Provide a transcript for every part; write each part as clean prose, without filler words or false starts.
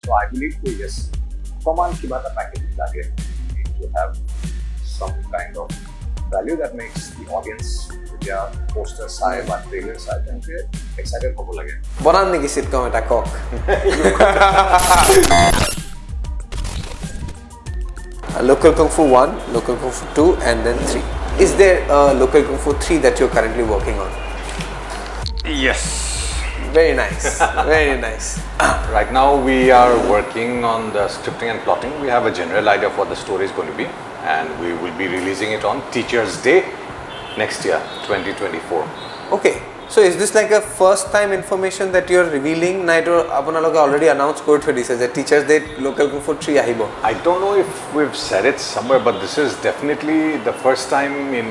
So I believe that yes, common kibata package lage. You need to have some kind of value that makes the audience their poster side বা trailer side and get excited hobo lage. বনাম নেকি sitcom এটা cock Local Kung Fu 1, Local Kung Fu 2 and then 3. Is there a Local Kung Fu 3 that you're currently working on? Yes. Very nice, very nice. Right now we are working on the scripting and plotting. We have a general idea of what the story is going to be and we will be releasing it on Teachers' Day next year, 2024. Okay, so is this like a first time information that you're revealing? Night or apunaloge already announced code for this as a Teachers' Day Local Kung Fu 3 ahibo. I don't know if we've said it somewhere, but this is definitely the first time in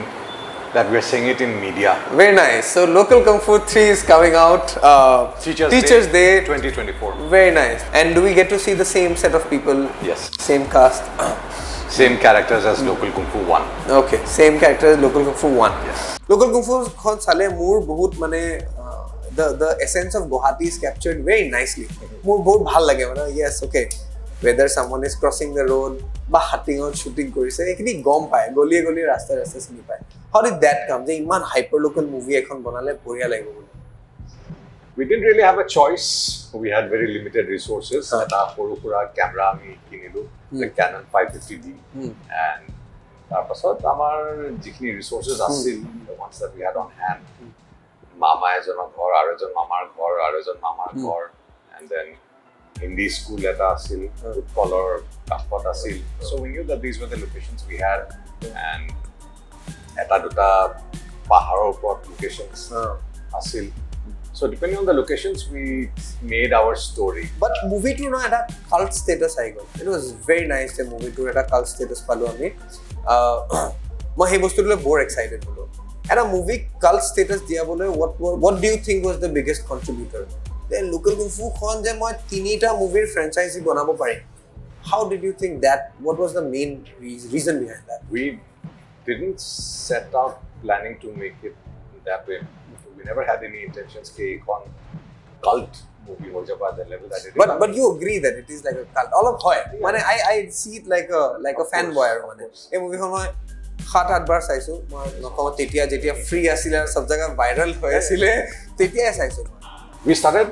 that we're saying it in media. Very nice. So Local Kung Fu 3 is coming out. Teachers' Day 2024. Very nice. And do we get to see the same set of people? Yes. Same cast. Same characters as Local Kung Fu 1. Okay, same character as Local Kung Fu 1. Yes. Local Kung Fu khon sale moor bahut mane the essence of Guwahati is captured very nicely. Moor bahut bhal lage mane yes okay. Whether someone is crossing the road ba hunting or shooting korise ekini gom pae goliye goliye rasta chini pae. How did that come? Je iman hyper local movie ekhon banale boriya lagibo bole. We didn't really have a choice. We had very limited resources. Eta horu hora camera ami kinilu, the Canon 550D, and tarpasot amar jikhini resources asil, the ones that we had on hand. Mama ejonor ghor, aro ejon mamar ghor, aro ejon mamar ghor, and then Hindi school eta asil, Utkolor Kampot asil. So we knew that these were the locations we had, and eta duta paharor upor locations asil. So depending on the locations, we made our story. But movie 2 no eta cult status I got. It was very nice the movie 2 eta cult status palu ami. Moi he bostu le more excited holo. Eta movie cult status dia bole what do you think was the biggest contributor? The Local Kung Fu khon je moi tinita movie franchise banabo pari. How did you think that? What was the main reason behind that? We didn't set out planning to make it that way. We never had any intentions ke ekon cult movie ho jaba the level that it is. But you agree that it is like a cult. All of hoy. Mane I see it like a fanboy mane. Ei movie khon moi 7-8 bar saisu. Moi nokoma tetia jetia free asile sab jaga viral hoy asile tetia saisu. We started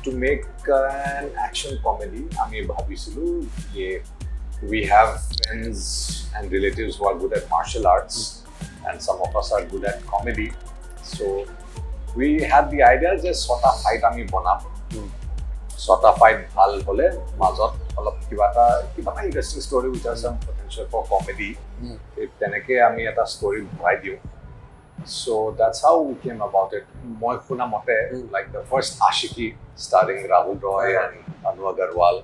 to make an action comedy. Ami bhabisilu ye we have friends and relatives who are good at martial arts and some of us are good at comedy. So we had the idea just sort of fight ami banam. Sort of fight bhal hole majot olop kibata interesting story which has some potential for comedy. If teneke ami eta story bhai diu. So that's how we came about it. Moi khuna mote like the first Ashiki starring Rahul Roy and Anu Agarwal.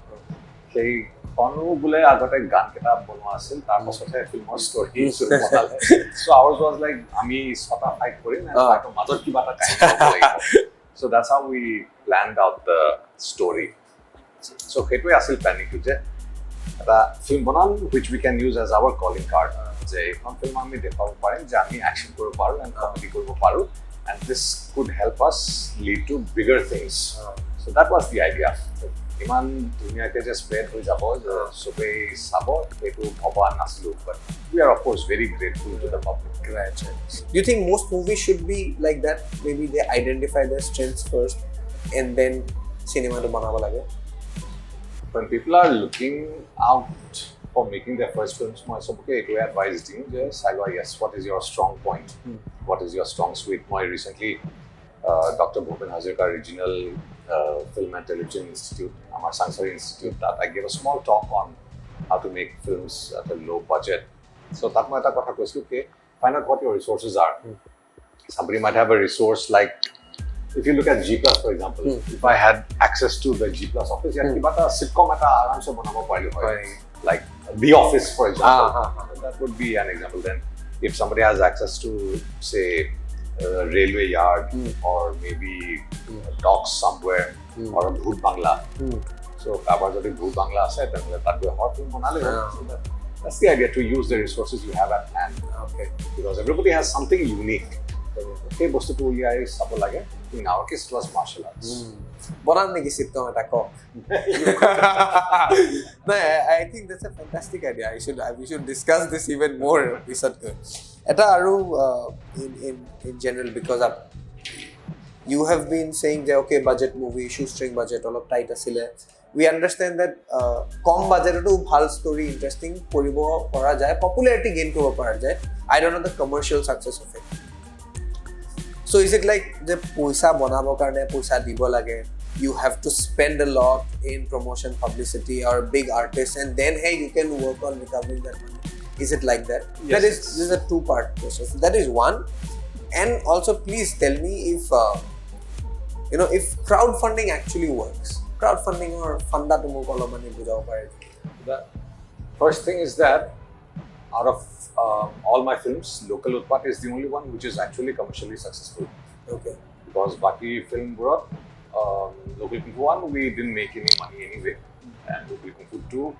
Hey Anu bole agote gan keta bonwa asil tar pasothe filmor story shuru banale. So ours was like ami sota fight korim and fight major kibata kind. So that's how we planned out the story. So hetoi asil planning to je eta film banam which we can use as our calling card. যে এখন film আমি দেখাব পাৰিম যে আমি action কৰিব পাৰো and comedy কৰিব পাৰো and this could help us lead to bigger things. So that was the idea. ইমান ধুনীয়াকে যে স্প্ৰেড হৈ যাব যে সবে চাব এটো ভবা নাছিলো but we are of course very grateful to the public. Right. Do you think most movies should be like that? Maybe they identify their strengths first and then cinema to banaba lage? When people are looking out for making their first films, I advise you just yes, what is your strong point? What is your strong suite? More recently, Dr. Bhupen Hazarika Regional Film and Television Institute, Amar Sansari Institute, that I gave a small talk on how to make films at a low budget. So that might find out what your resources are. Somebody might have a resource like, if you look at Gplus for example, if I had access to the Gplus office, sitcom like The Office for example, that would be an example. Then if somebody has access to say a railway yard or maybe docks somewhere or a bhoot bangla, so abar jodi bhoot bangla ase then that be hot film banale. That's the idea, to use the resources you have at hand. Okay. Because everybody has something unique সেই বস্তুটো উলিয়াই চাব লাগে। In our case, it was martial arts. বনাম নেকি sitcom এটা কওক? No, I think that's a fantastic idea. We should discuss this even more পিছতকৈ। এটা আৰু in general, because you have been saying that okay, budget movie, shoestring budget, অলপ tight আছিলে. We understand that কম বাজেটতো ভাল story, interesting কৰিব পৰা যায়, popularity gain কৰিব পৰা যায়. I don't know the commercial success of it. So is it like the পইচা বনাবৰ কাৰণে পইচা দিব লাগে? You have to spend a lot in promotion, publicity, or big artists, and then hey, you can work on recovering that money. Is it like that? Yes, This is a two-part question. So that is one. And also, please tell me if if crowdfunding actually works. Crowdfunding or funda to move all money bujao pare. The first thing is that out of all my films, Local Utpat is the only one which is actually commercially successful. Okay. Because Baki film brought Local Kung Fu 1, we didn't make any money anyway. And Local Kung Fu 2,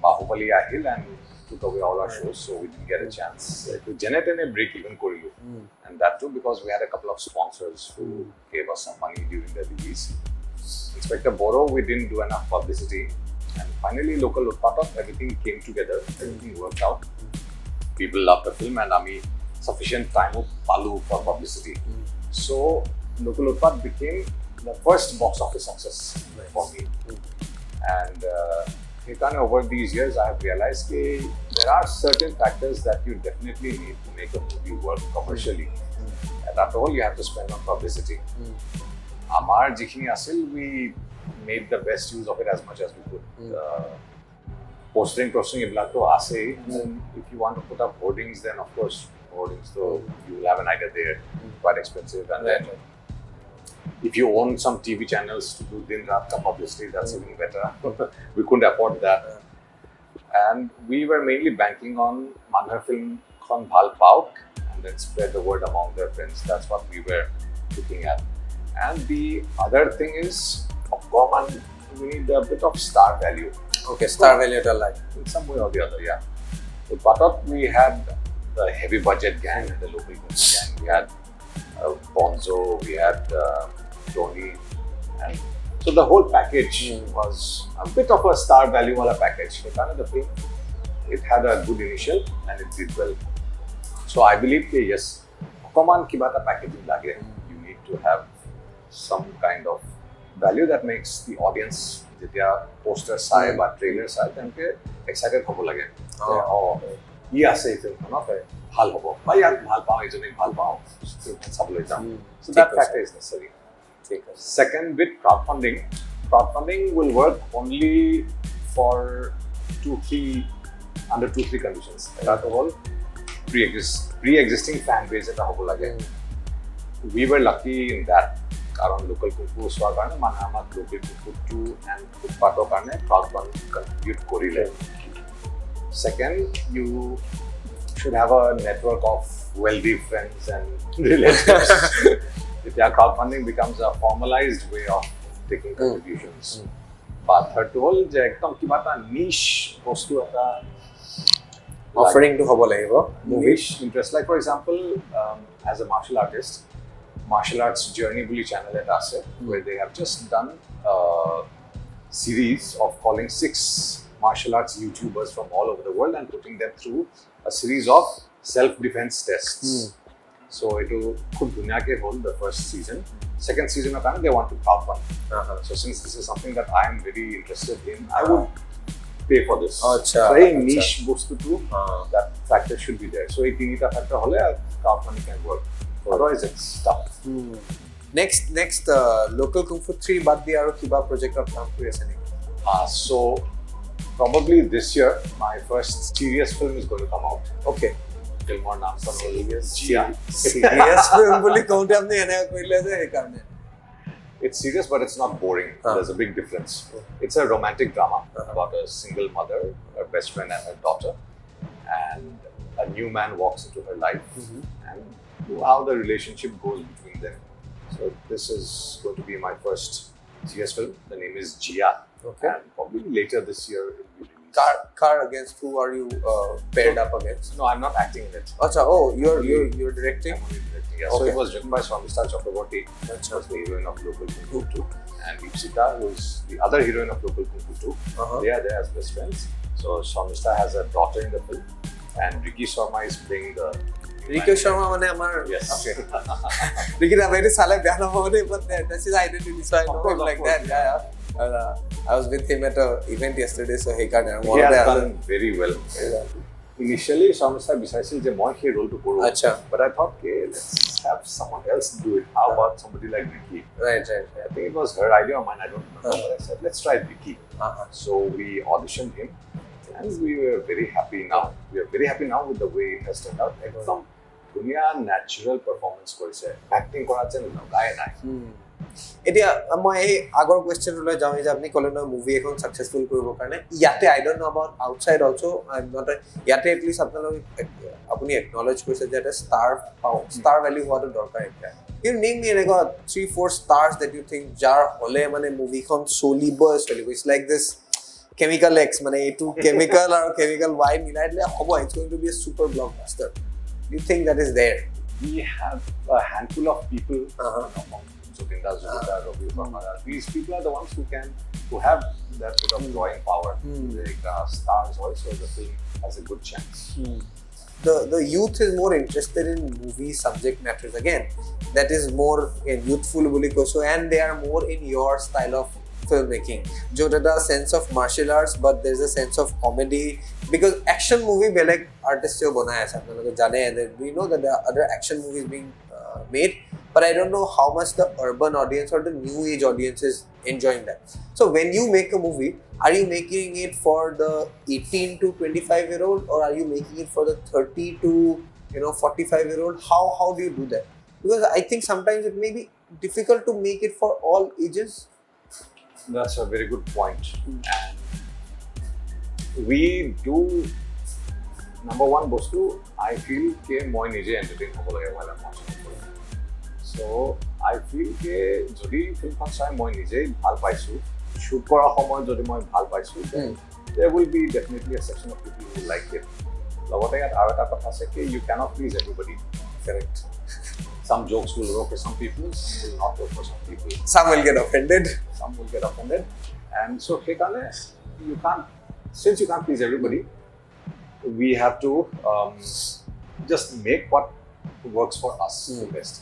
Bahubali Ahil and took away all our shows, so we didn't get a chance to generate a break even Korilu. And that too because we had a couple of sponsors who gave us some money during the release. Inspector Boro, we didn't do enough publicity. And finally, Local Utpat, everything came together, everything worked out. People loved the film and sufficient time of palu for publicity. So, Local Utpat became the first box office success for me. And over these years, I have realized that there are certain factors that you definitely need to make a movie work commercially. And after all, you have to spend on publicity. Amar jikhini asil, we made the best use of it as much as we could. Posting ibla to ase. If you want to put up hoardings, then of course hoardings. So you will have an idea there, quite expensive. And then if you own some TV channels to do din raat ka publicity, that's even better. We couldn't afford that. And we were mainly banking on Manhar film Khon Bhal Pauk and then spread the word among their friends. That's what we were looking at. And the other thing is, of course, we need a bit of star value. Okay, star value to like. In some way or the other, yeah. With Patot, we had the heavy budget gang and the local gang. We had Bonzo, we had Tony, and so the whole package was a bit of a star value wala package. The film, it had a good initial and it did well. So I believe that yes, common kibata packaging lage. You need to have some kind of value that makes the audience, যেতিয়া poster চাই বা trailer চাই তেওঁলোকে excited হ'ব লাগে। ই আছে এই ফিল্মখনত ভাল হ'ব বা ইয়াক ভাল পাওঁ এইজনীক ভাল পাওঁ চাবলৈ যাম। So that factor is necessary. Second bit, crowdfunding will work only for under two three conditions. That all pre-existing fan base eta hobo lage. We were lucky in that karon Local Kung Fu swar karone mane amar Local Kung Fu 2 and Utpato karone crowdfunding contribute korile. Second, you should have a network of wealthy friends and relatives. Crowdfunding becomes a formalized way of taking contributions. But third to all, ekdom kibata niche bostu eta offering to hobo lagibo niche interest. Like for example, as a martial artist, martial arts journey bully channel at ase where they have just done a series of calling 6 martial arts YouTubers from all over the world and putting them through a series of self-defense tests. So it will khud dunya ke hold the first season. Second season of they want to crowdfund. So since this is something that I am very interested in, I would pay for this. Very niche bostu too. That factor should be there. So if you need a factor hole, crowdfunding can work. Otherwise it's tough. Next Local Kung Fu 3 bad diya aru kiba project of kaam kori ase neki? So probably this year my first serious film is going to come out. Okay. Film or naam serious film boli kaunte apni ena koile je he karne. It's serious, but it's not boring. There's a big difference. It's a romantic drama about a single mother, her best friend and her daughter. And a new man walks into her life and how the relationship goes between them. So this is going to be my first serious film. The name is Jia. Okay. And probably later this year it will be released. Car against who are you paired up against? No, I'm not acting in it. Acha, oh, you're directing? I'm only directing. Yeah, so Okay. it was written by Swamista Chakraborty, who was the heroine of Local Kung Fu 2, and Ipsita, who is the other heroine of Local Kung Fu 2. They are there as best friends. So Swamista has a daughter in the film, and Ricky Sharma is playing the. Ricky Sharma মানে আমার Yes. Okay. Ricky না very সালে বেয়া নহবনে but that's his identity, so I know him like that. Yeah. I was with him at a event yesterday, so he got He has done very well. Initially, Swamista বিচাৰিছিল যে মই সেই role to কৰো. Acha. But I thought, okay, let's have someone else do it. How about somebody like Ricky? Right. I think it was her idea or mine, I don't remember. But I said, let's try Ricky. So we auditioned him, and we were very happy now. We are very happy now with the way it has turned out. Ekdom dhuniya natural performance কৰিছে. Acting কৰা যেন লগাই নাই. এতিয়া মই এই আগৰ কুৱেশ্যনলৈ যাওঁ যে আপুনি ক'লে ন মুভি এখন ছাকচেছফুল কৰিবৰ কাৰণে ইয়াতে I don't know about outside also I am not ইয়াতে এটলিষ্ট আপোনালোক আপুনি একনলেজ কৰিছে যে এটা ষ্টাৰ ভেলিউ হোৱাটো দৰকাৰ এতিয়া ইউ নেম মি এনেকুৱা 3-4 ষ্টাৰ্ছ দেট ইউ থিংক যাৰ হ'লে মানে মুভিখন চলিব it's like this chemical X মানে এইটো কেমিকেল আৰু কেমিকেল ৱাই মিলাই দিলে হ'ব it's going to be a super blockbuster you think that is there We have a handful of people. Jyotinda, Ravi Verma. These people are the ones who have that bit of drawing power. Like stars also, the film has a good chance. The youth is more interested in movie subject matters again. That is more youthful also, and they are more in your style of filmmaking. Jodada sense of martial arts, but there's a sense of comedy because action movie beleg artists jo banaya hai apna log jane that we know that there are other action movies being made, but I don't know how much the urban audience or the new age audience is enjoying that. So when you make a movie, are you making it for the 18 to 25 year old or are you making it for the 30 to 45 year old? How do you do that? Because I think sometimes it may be difficult to make it for all ages. That's a very good point. And we do number one bostu I feel ke moi nije entertain hobo lage while I'm watching it. So I feel ke jodi film kon sai moi nije bhal paisu shoot kora samoy jodi moi bhal paisu then there will be definitely a section of people who like it. Logote yat aro eta kotha ase ke you cannot please everybody. Correct. Some jokes will work for some people, some will not work for some people. Some will get offended. And so you can't, since you can't please everybody, we have to just make what works for us the best,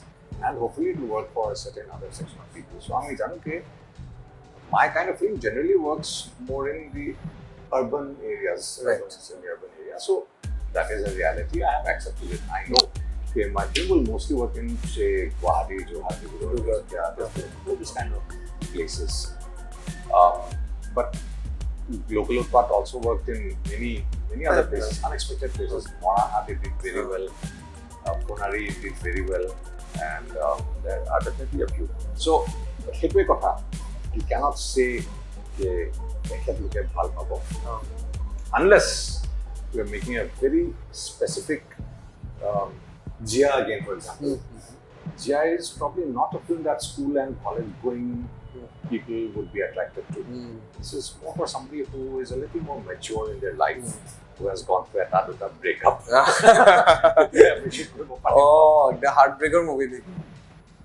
and hopefully it will work for a certain other section of people. So I'm okay, my kind of film generally works more in the urban areas, right? Semi-urban areas. So that is a reality. I have accepted it. I know. Okay, my film will mostly work in, say, Guwahati, this kind of places. But local part also worked in many other places, unexpected places. Moraha did very well, Ponari did very well, and there are definitely a few. So, hitwe kotha, you cannot say unless we are making a very specific Jia again, for example. Jia is probably not a film that school and college going people would be attracted to. This is more for somebody who is a little more mature in their life, who has gone through a breakup. Oh, the heartbreaker movie.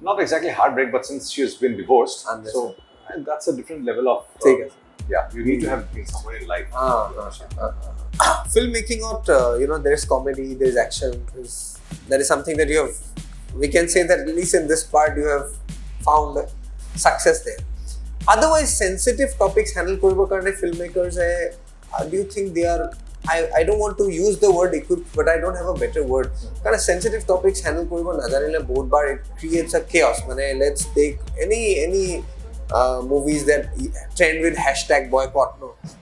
Not exactly heartbreak, but since she has been divorced, so and that's a different level of. You need to have been somewhere in life. Filmmaking out, there is comedy, there is action, there is something that you have. We can say that at least in this part you have found success there. Otherwise, sensitive topics handle koribo karone filmmakers do you think they are? I don't want to use the word equipped, but I don't have a better word. Kind of sensitive topics handle koribo najanile both bar it creates a chaos. Let's take any movies that trend with #boycott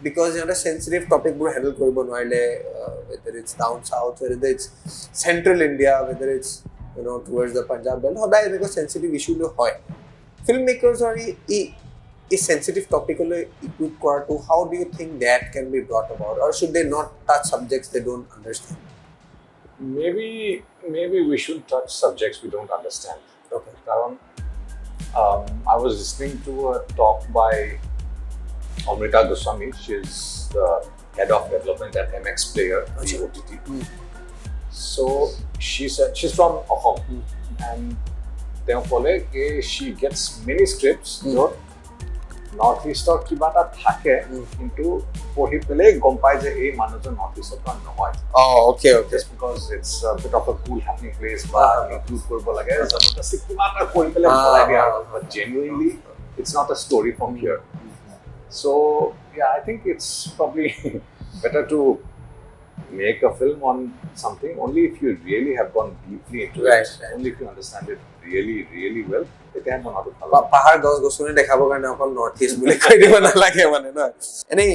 because sensitive topic bur handle koribo noile whether it's down south, whether it's central India, whether it's towards the Punjab belt hoday because sensitive issue lo hoy filmmakers are a sensitive topic equipped kora to how do you think that can be brought about, or should they not touch subjects they don't understand? Maybe we should touch subjects we don't understand. Okay. I was listening to a talk by Amrita Goswami. She's the head of development at MX Player, the OTT. So she said she's from Assam, and তেওঁ ক'লে যে she gets many scripts য'ত north ইষ্টৰ কিবা এটা থাকে কিন্তু পঢ়ি পেলাই গম পায় যে এই মানুহজন নৰ্থ ইষ্টৰ পৰা নহয় okay just because it's a bit of a cool happening place বা include কৰিব লাগে জনতাসী কিবা এটা কৰি পেলাই বলাই দিয়া but genuinely it's not a story from here so yeah I think it's probably better to make a film on something only if you really have gone deeply into it only if you understand it really well তেতিয়া মনটো ভাল পাহাৰ গছ গছনি দেখাবৰ কাৰণে অকল north ইষ্ট বুলি কৈ দিব নালাগে মানে ন এনেই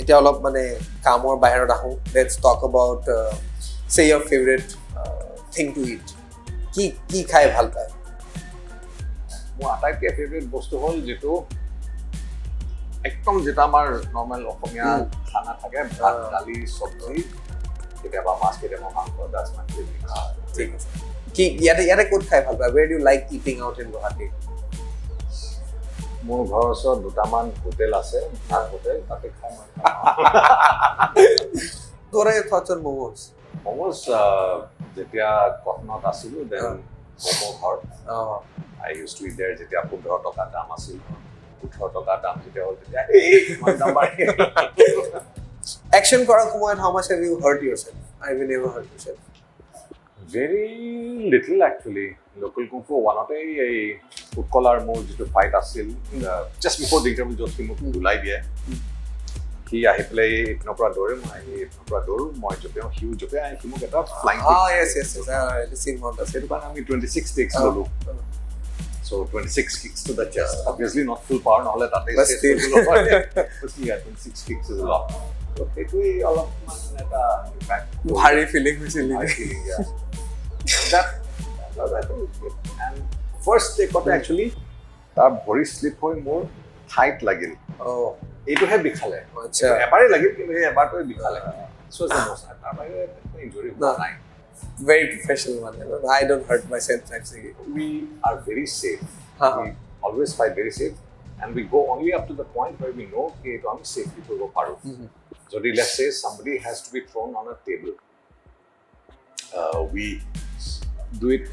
এতিয়া অলপ মানে কামৰ বাহিৰত আহোঁ let's talk about say your favourite thing to eat কি খাই ভাল পায় মোৰ আটাইতকৈ ফেভৰেট বস্তু হ'ল যিটো একদম যেটা আমাৰ নৰ্মেল অসমীয়া খানা থাকে ভাত দালি চব্জি কেতিয়াবা মাছ কেতিয়াবা মাংস that's my favorite ঠিক আছে কি ইয়াতে ক'ত খাই ভাল পায় where do you like eating out in Guwahati মোৰ ঘৰৰ ওচৰত দুটামান হোটেল আছে ভাল হোটেল তাতে খাই মই তোৰে thoughts on momos যেতিয়া কটনত আছিলোঁ দেন ম'ম' ঘৰ I used to eat there যেতিয়া 15 টকা দাম আছিল 18 টকা দাম যেতিয়া হ'ল তেতিয়া মই দাম বাঢ়ি action কৰাৰ সময়ত how much have you hurt yourself I will never hurt yourself very little actually local kung fu one of a utkolar মোৰ যেটো ফাইট আছিল just before the interview just মোক বুলাই দিয়ে he আহি play নপৰা দৌৰে মই নপৰা দৌৰো মই জপে হিউ জপে আহি মোক এটা flying yes the scene one সেইটো কাৰণে আমি 26 takes ললো so 26 kicks to the chest obviously not full power নহলে তাতে but still 26 kicks is a lot so এইটোই অলপ মানে এটা impact ভাৰী ফিলিং হৈছিল that and first take got actually তাৰ ভৰি স্লিপ হৈ মোৰ ঠাইট লাগিল এইটোহে বিখালে আচ্ছা এবাৰে লাগিল কিন্তু এবাৰটোৱে বিখালে so is the most তাৰ বাহিৰে ইনজুৰি নাই very professional one I don't hurt myself actually we are very safe we always fight very safe and we go only up to the point where we know that it am safely to go paru যদি let's say somebody has to be thrown on a table we do it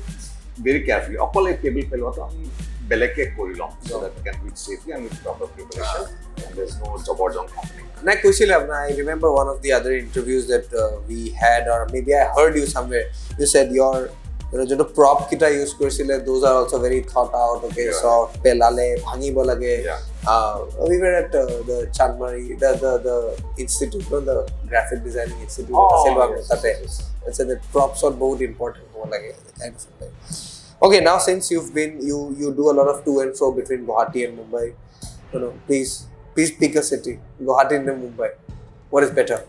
very carefully অকলে table পেলোৱাটো আমি বেলেগকে কৰি লম so that we can do it safely and with proper preparation and there's no জবৰদং happening and I কৈছিল I remember one of the other interviews that we had or maybe I heard you somewhere you said your যোনটো prop kita use কৰিছিলে those are also very thought out okay so pelale bhangibo lage we were at the Chanmari the institute the graphic designing institute it's the props are both important kind of thing okay now since you've been you do a lot of to and fro between Guwahati and Mumbai please pick a city Guwahati and Mumbai what is better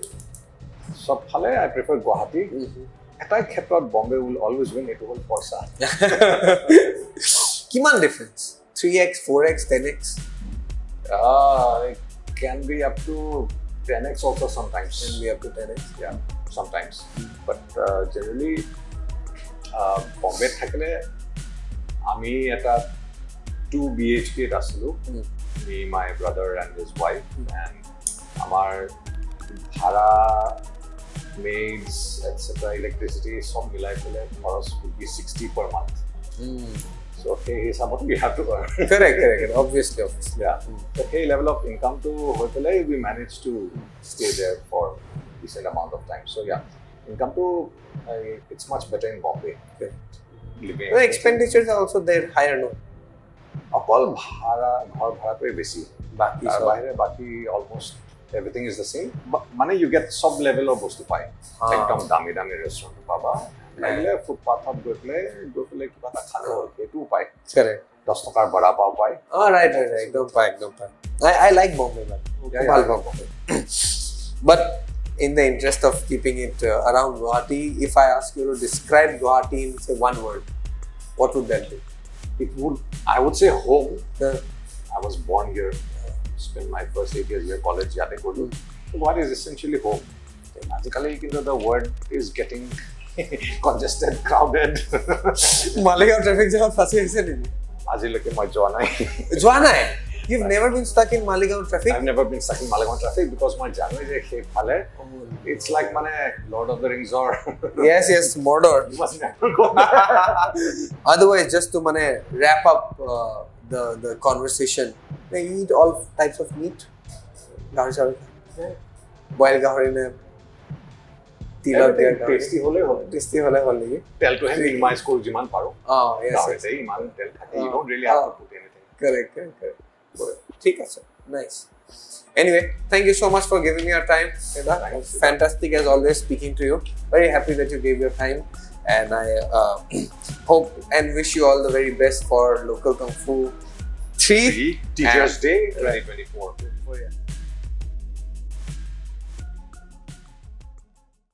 সব ফালে I prefer Guwahati এটা ক্ষেত্ৰত Bombay will always win it will পইচা কিমান difference 3x 4x 10x it can be up to 10x also sometimes can be up to 10x yeah sometimes but generally Bombay থাকলে আমি এটা 2 BHK আছিলো me my brother and his wife and আমাৰ ভাড়া maids etc electricity some milai pele khorach would be 60 per month so hey hisabot we have to earn correct obviously yeah so hey level of income to hotel we managed to stay there for decent amount of time so yeah income to it's much better in Bombay living the expenditures are also there higher no অকল ভাড়া ঘৰ ভাড়াটোৱে বেছি বাকি সব বাহিৰে বাকি almost everything is the same but money you get sub level of bostu pai ekdom dami restaurant paba naile footpath goi pele kiba ta khalo etu pai correct 10 takar bada pav pai right ekdom pai I like Bombay man bhal Bombay but in the interest of keeping it around Guwahati if I ask you to describe Guwahati in say one word what would that be I would say home I was born here spent my first 8 years here college yate kodu so what is essentially home magically the word is getting congested crowded Maligaon traffic jam phase aise niki আজিলৈকে মই যোৱা নাই You've never been stuck in Maligaon traffic? I've never been stuck in Maligaon traffic because my January it's like Lord of the Rings or Yes, Mordor. you must never go. Otherwise, just to wrap up the conversation, you eat all types of meat. Boiled gahari ne tila dia tasty hole hole. tasty hole hole niki. Tell to him minimize koro jiman paro. Yes. Iman tell thake. You don't really have to put anything. Correct. ঠিক আছে. Nice. Anyway, thank you so much for giving me your time. Fantastic as always speaking to you. Very happy that you gave your time, and I hope and wish you all the very best for local Kung Fu 3 Teachers Day 2024.